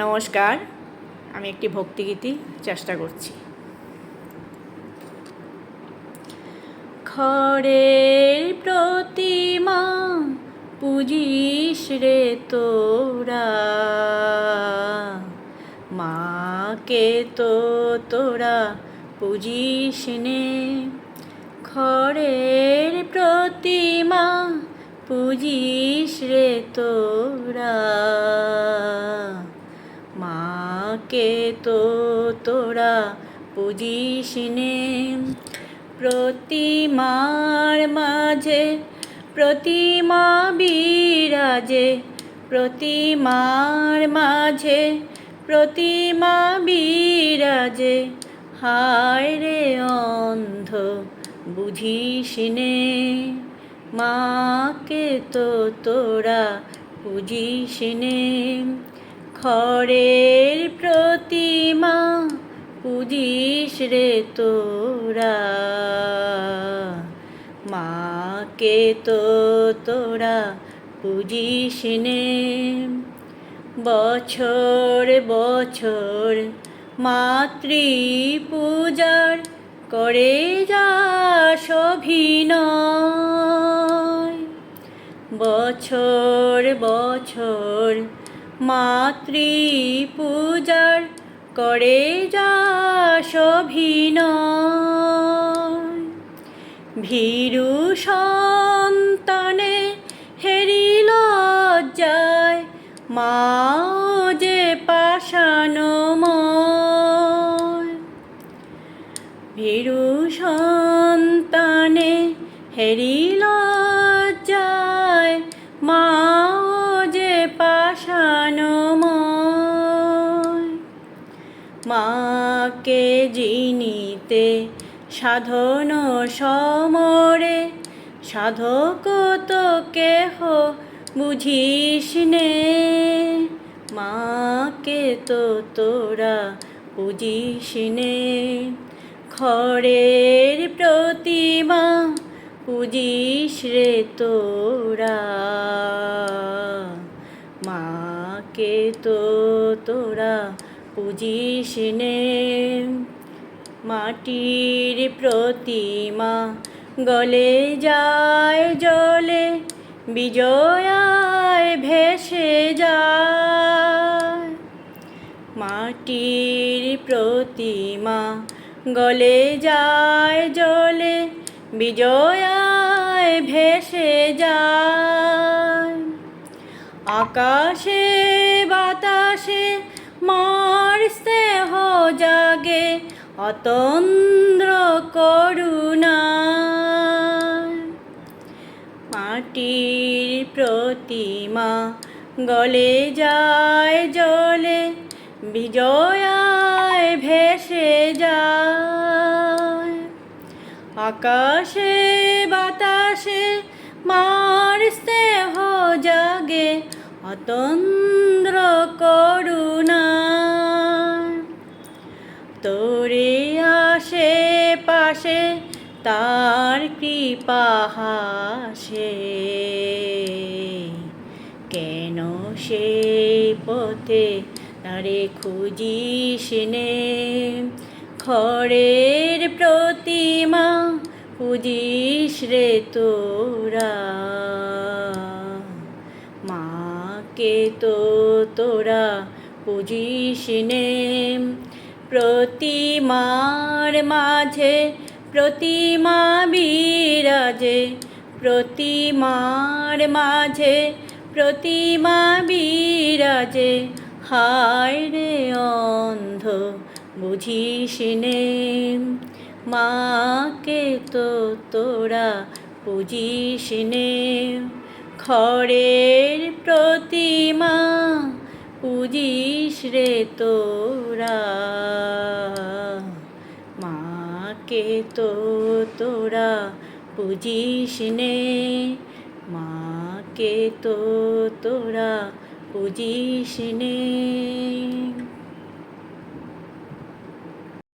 নমস্কার, আমি একটি ভক্তিগীতি চেষ্টা করছি। খড়ের প্রতিমা পূজিস রে তোরা, মাকে তো তোরা পূজিস নে। খড়ের প্রতিমা পূজিস রে তোরা, মাকে তো তোরা পূজিস নে। প্রতিমার মাঝে প্রতিমা বিরাজে, প্রতিমার মাঝে প্রতিমা বিরাজে। হায় রে অন্ধ বুঝিস নে, মাকে তো তোরা পূজিস নে। খড়ের প্রতিমা পূজিস রে তোরা, মাকে তো তোরা পূজিস নে। বছর বছর মাতৃ পূজার করে যাস অভিনয়। বছর বছর মাতৃ পূজার করে যাস অভিনয়। ভীরু সন্তানে হেরি লজ্জায়, মা যে পাষাণময়। ভীরু সন্তানে হেরি লজ্জায়, মা যে পাষাণময়। মাকে জিনিতে সাধন সমরে, সাধক তো কেহ বুঝিস নে। মাকে তো তোরা পূজিস নে। খড়ের প্রতিমা পূজিস রে তোরা, মাকে তো তোরা পূজিস নে। মাটির প্রতিমা গলে যায় জলে, বিজয়ায় ভেসে যায়। মাটির প্রতিমা গলে যায় জলে, বিজয়ায় ভেসে যায়। আকাশে বাতাসে মার স্নেহ জাগে, অতন্দ্র করুণায়। মাটির প্রতিমা গলে যায় জলে, বিজয়ায় ভেসে যায়। আকাশে বাতাসে মার স্নেহ জাগে, অতন্দ্র করুণায়। তোরে আসে পাশে তার কৃপা হাসে, কেন সে পথে তারে খুঁজিস নে। খড়ের প্রতিমা পূজিস রে তোরা, মাকে তো তোরা পূজিস নে। প্রতিমার মাঝে প্রতিমা বিরাজে, প্রতিমার মাঝে প্রতিমা বিরাজে। হায় রে অন্ধ বুঝিস নে, মাকে তো তোরা পূজিস নে। খড়ের প্রতিমা পূজিস রে তোরা, মাকে তো তোরা পূজিস নে। মাকে তো তোরা পূজিস নে।